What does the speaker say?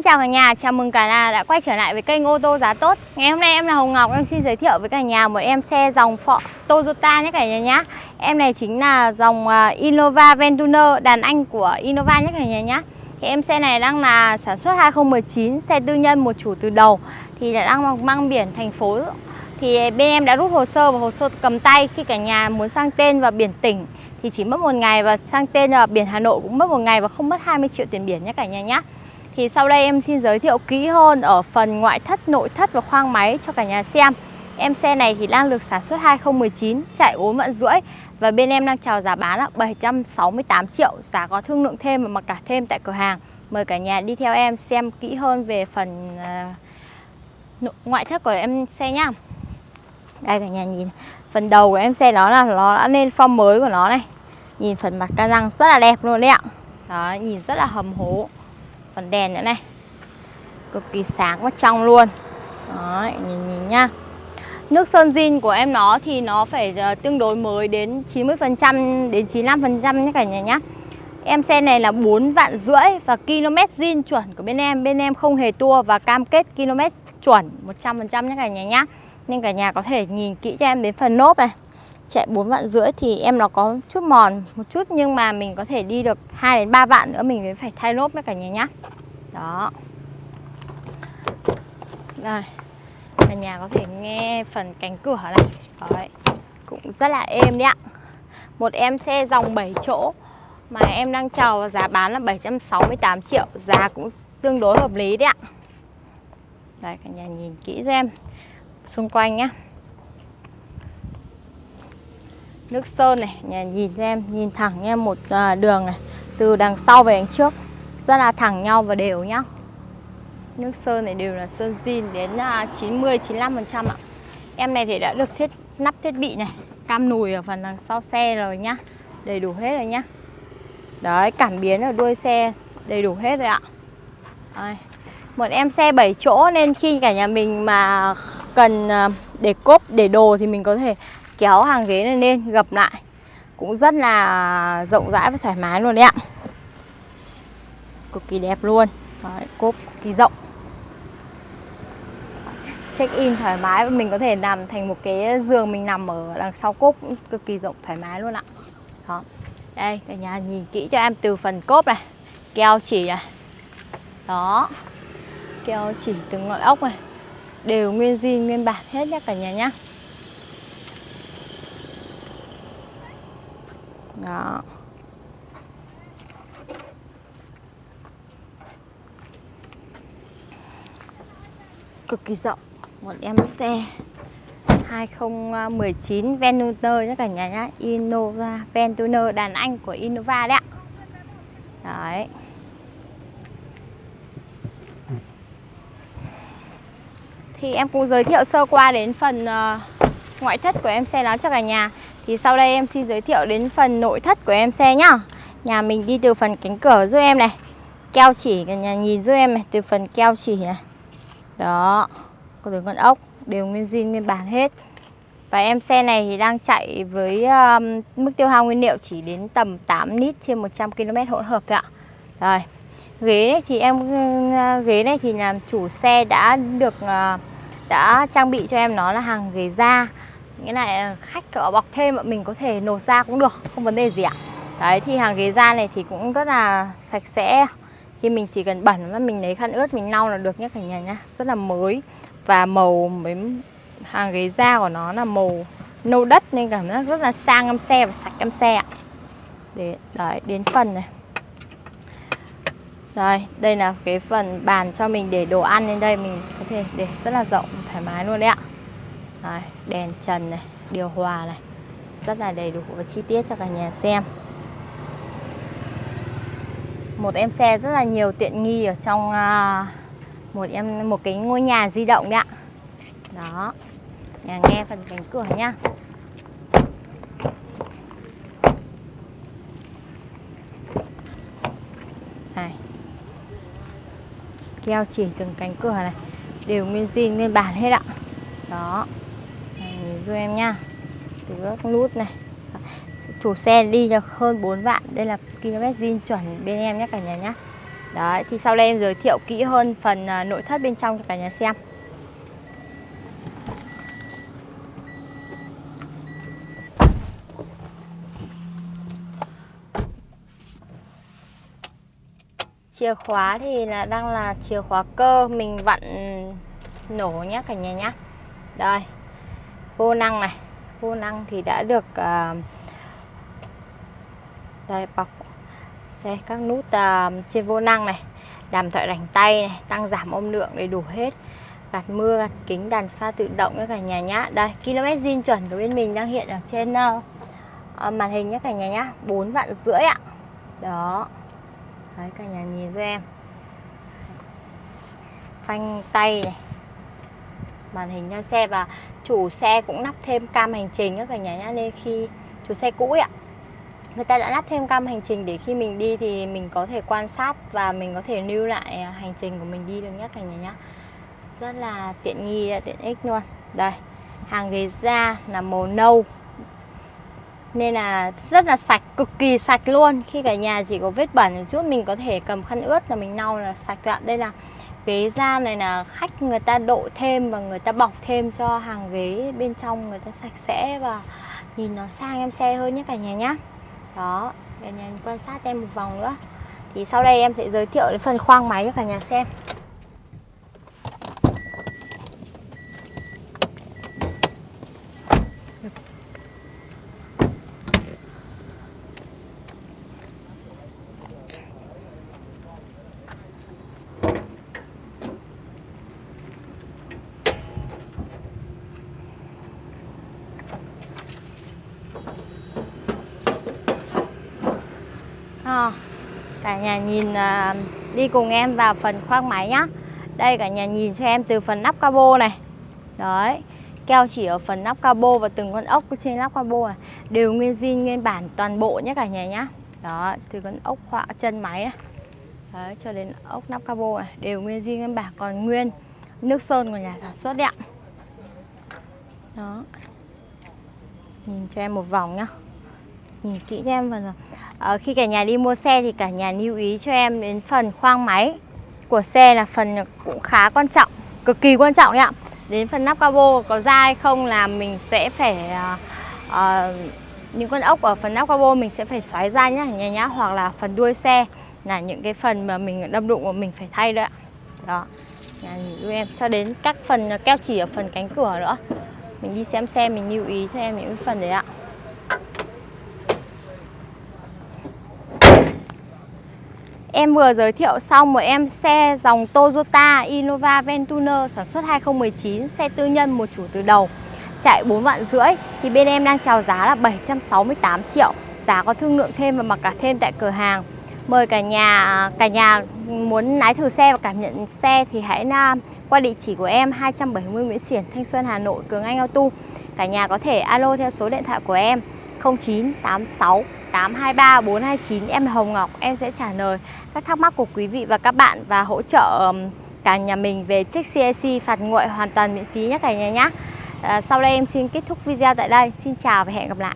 Xin chào cả nhà, chào mừng cả nhà đã quay trở lại với kênh ô tô giá tốt. Ngày hôm nay em là Hồng Ngọc, em xin giới thiệu với cả nhà một em xe dòng Toyota nhé cả nhà nhé. Em này chính là dòng Innova Ventuner, đàn anh của Innova nhé cả nhà nhé. Thì em xe này đang là sản xuất 2019, xe tư nhân một chủ từ đầu. Thì đang mang biển thành phố. Thì bên em đã rút hồ sơ và hồ sơ cầm tay. Khi cả nhà muốn sang tên và biển tỉnh thì chỉ mất 1 ngày, và sang tên và biển Hà Nội cũng mất 1 ngày và không mất 20 triệu tiền biển nhé cả nhà nhé. Thì sau đây em xin giới thiệu kỹ hơn ở phần ngoại thất, nội thất và khoang máy cho cả nhà xem. Em xe này thì đang được sản xuất 2019, chạy 4 vạn rưỡi. Và bên em đang chào giá bán là 768 triệu. Giá có thương lượng thêm và mặc cả thêm tại cửa hàng. Mời cả nhà đi theo em xem kỹ hơn về phần ngoại thất của em xe nhá. Đây cả nhà nhìn, phần đầu của em xe đó là nó đã lên form mới của nó này. Nhìn phần mặt ca răng rất là đẹp luôn đấy ạ. Đó, nhìn rất là hầm hố. Phần đèn nữa này, cực kỳ sáng và trong luôn. Đấy, nhìn nhá. Nước sơn zin của em nó thì nó phải tương đối mới đến 90% đến 95% nhé cả nhà nhá. Em xe này là 4 vạn rưỡi và km zin chuẩn của bên em. Bên em không hề tua và cam kết km chuẩn 100% nhé cả nhà nhá. Nên cả nhà có thể nhìn kỹ cho em đến phần nốp này. Chạy 4 vạn rưỡi thì em nó có chút mòn một chút, nhưng mà mình có thể đi được 2 đến 3 vạn nữa mình mới phải thay lốp với cả nhà nhá. Đó. Đây. Cả nhà có thể nghe phần cánh cửa này. Đấy. Cũng rất là êm đấy ạ. Một em xe dòng 7 chỗ mà em đang chào giá bán là 768 triệu. Giá cũng tương đối hợp lý đấy ạ. Đây, cả nhà nhìn kỹ cho em xung quanh nhá. Nước sơn này, nhà nhìn cho em, nhìn thẳng nha, một đường này từ đằng sau về đằng trước rất là thẳng nhau và đều nhá. Nước sơn này đều là sơn zin đến 90-95% ạ. Em này thì đã được nắp thiết bị này, cam nùi ở phần đằng sau xe rồi nhá. Đầy đủ hết rồi nhá. Đấy, cảm biến ở đuôi xe đầy đủ hết rồi ạ. Đây. Một em xe 7 chỗ nên khi cả nhà mình mà cần để cốp, để đồ thì mình có thể kéo hàng ghế này lên, gập lại. Cũng rất là rộng rãi và thoải mái luôn đấy ạ. Cực kỳ đẹp luôn. Đấy, cốp cực kỳ rộng. Check in thoải mái và mình có thể nằm thành một cái giường, mình nằm ở đằng sau cốp cũng cực kỳ rộng thoải mái luôn ạ. Đó. Đây, cả nhà nhìn kỹ cho em từ phần cốp này, keo chỉ này. Đó. Keo chỉ từng ngọn ốc này đều nguyên zin nguyên bản hết nhé cả nhà nhá. Đó. Cực kỳ rộng. Một em xe 2019 Ventuner nhé cả nhà nhá. Innova Ventuner, đàn anh của Innova đấy ạ. Đấy. Thì em cũng giới thiệu sơ qua đến phần ngoại thất của em xe đó cho cả nhà. Thì sau đây em xin giới thiệu đến phần nội thất của em xe nhá. Nhà mình đi từ phần cánh cửa giúp em này. Keo chỉ, cả nhà nhìn giúp em này, từ phần keo chỉ này. Đó, có từ con ốc đều nguyên zin nguyên bản hết. Và em xe này thì đang chạy với mức tiêu hao nguyên liệu chỉ đến tầm 8 lít trên 100 km hỗn hợp thôi ạ. Rồi. Ghế này thì ghế này thì làm chủ xe đã trang bị cho em nó là hàng ghế da. Nghĩa là khách ở bọc thêm bọn mình có thể nộp da cũng được, không vấn đề gì ạ. Đấy, thì hàng ghế da này thì cũng rất là sạch sẽ. Khi mình chỉ cần bẩn mà mình lấy khăn ướt mình lau là được nhé cả nhà nhá. Rất là mới. Và màu mấy hàng ghế da của nó là màu nâu đất nên cảm giác rất là sang em xe và sạch em xe ạ. Đấy, đến phần này. Đây là cái phần bàn cho mình để đồ ăn, lên đây mình có thể để rất là rộng, thoải mái luôn đấy ạ. Đấy, đèn trần này, điều hòa này, rất là đầy đủ và chi tiết cho cả nhà xem. Một em xe rất là nhiều tiện nghi ở trong một cái ngôi nhà di động đấy ạ. Đó, nhà nghe phần cánh cửa nhá. Này, keo chỉ từng cánh cửa này đều nguyên zin nguyên bản hết ạ. Đó, nhìn giúp em nhá. Từ các nút này, chủ xe đi được hơn 4 vạn. Đây là km zin chuẩn bên em nhé cả nhà nhé. Đấy, thì sau đây em giới thiệu kỹ hơn phần nội thất bên trong cho cả nhà xem. Chìa khóa thì đang là chìa khóa cơ, mình vặn nổ nhé cả nhà nhé. Đây, vô năng này, vô năng thì đã được đây bọc đây các nút trên vô năng này, đàm thoại rảnh tay này, tăng giảm âm lượng đầy đủ hết, gạt mưa, gạt kính, đèn pha tự động nhé cả nhà nhá. Đây, km zin chuẩn của bên mình đang hiện ở trên màn hình nhé cả nhà nhá, 4,5 vạn ạ. Đó. Đấy, cả nhà nhìn cho em. Phanh tay này, màn hình nha xe, và chủ xe cũng lắp thêm cam hành trình các cả nhà nhá, nên khi chủ xe cũ ạ, người ta đã lắp thêm cam hành trình để khi mình đi thì mình có thể quan sát và mình có thể lưu lại hành trình của mình đi được nhé cả nhà nhá. Rất là tiện nghi, tiện ích luôn. Đây, hàng ghế da là màu nâu nên là rất là sạch, cực kỳ sạch luôn. Khi cả nhà chỉ có vết bẩn một chút mình có thể cầm khăn ướt là mình lau là sạch ạ. Đây là ghế da này là khách người ta độ thêm và người ta bọc thêm cho hàng ghế bên trong người ta sạch sẽ và nhìn nó sang em xe hơn nhé cả nhà nhá. Đó, cả nhà quan sát em một vòng nữa. Thì sau đây em sẽ giới thiệu đến phần khoang máy cho cả nhà xem. Cả nhà nhìn đi cùng em vào phần khoang máy nhá. Đây cả nhà nhìn cho em từ phần nắp capo này. Đấy, keo chỉ ở phần nắp capo và từng con ốc trên nắp capo này đều nguyên zin nguyên bản toàn bộ nhé cả nhà nhá. Đó, từ con ốc khóa chân máy này. Đấy, cho đến ốc nắp capo này đều nguyên zin nguyên bản, còn nguyên nước sơn của nhà sản xuất đấy ạ. Đó, nhìn cho em một vòng nhá. Nhìn kỹ cho em phần khi cả nhà đi mua xe thì cả nhà lưu ý cho em đến phần khoang máy của xe là phần cũng khá quan trọng, cực kỳ quan trọng đấy ạ. Đến phần nắp capo có ra hay không là mình sẽ phải những con ốc ở phần nắp capo mình sẽ phải xoáy ra nhá nhà nhá, hoặc là phần đuôi xe là những cái phần mà mình đâm đụng của mình phải thay đấy ạ. Đó, nhà nhìn giúp em cho đến các phần keo chỉ ở phần cánh cửa nữa. Mình đi xem xe mình lưu ý cho em những phần đấy ạ. Em vừa giới thiệu xong một em xe dòng Toyota Innova Ventuner sản xuất 2019, xe tư nhân một chủ từ đầu, chạy 4,5 vạn. Thì bên em đang chào giá là 768 triệu. Giá có thương lượng thêm và mặc cả thêm tại cửa hàng. Mời cả nhà muốn lái thử xe và cảm nhận xe thì hãy qua địa chỉ của em 270 Nguyễn Xiển, Thanh Xuân, Hà Nội, Cường Anh Auto. Cả nhà có thể alo theo số điện thoại của em 0986 823 429. Em là Hồng Ngọc, em sẽ trả lời các thắc mắc của quý vị và các bạn và hỗ trợ cả nhà mình về check CIC phạt nguội hoàn toàn miễn phí nhé cả nhà nhé. Sau đây em xin kết thúc video tại đây. Xin chào và hẹn gặp lại.